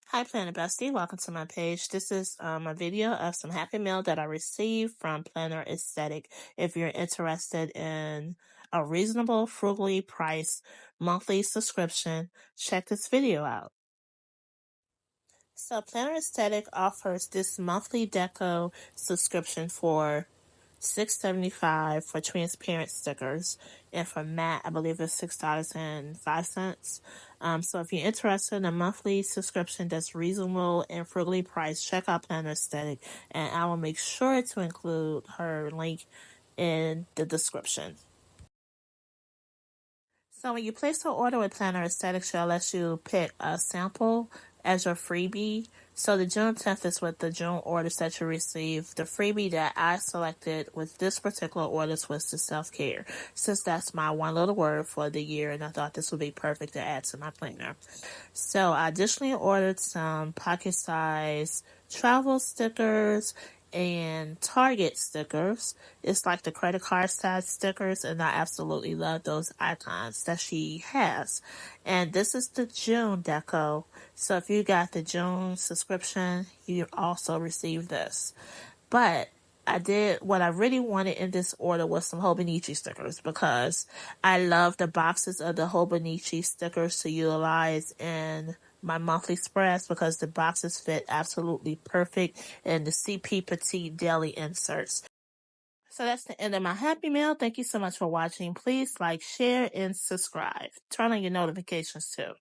Hi, Planner Bestie. Welcome to my page. This is a video of some Happy Mail that I received from Planner Aesthetic. If you're interested in a reasonable, frugally priced monthly subscription, check this video out. So Planner Aesthetic offers this monthly deco subscription for $6.75 for transparent stickers, and for matte, I believe it's $6.05. So if you're interested in a monthly subscription that's reasonable and frugally priced, check out Planner Aesthetic, and I will make sure to include her link in the description. So when you place an order with Planner Aesthetics, she'll let you pick a sample as your freebie. So the June 10th is what the June orders that you receive. The freebie that I selected with this particular orders was the self-care, since that's my one little word for the year, and I thought this would be perfect to add to my planner. So I additionally ordered some pocket size travel stickers and Target stickers. It's like the credit card size stickers, and I absolutely love those icons that she has. And this is the June deco. So if you got the June subscription, you also receive this. But what I really wanted in this order was some Hobonichi stickers, because I love the boxes of the Hobonichi stickers to utilize in my monthly spreads, because the boxes fit absolutely perfect in the CP Petite Daily inserts. So that's the end of my Happy Mail. Thank you so much for watching. Please like, share, and subscribe. Turn on your notifications too.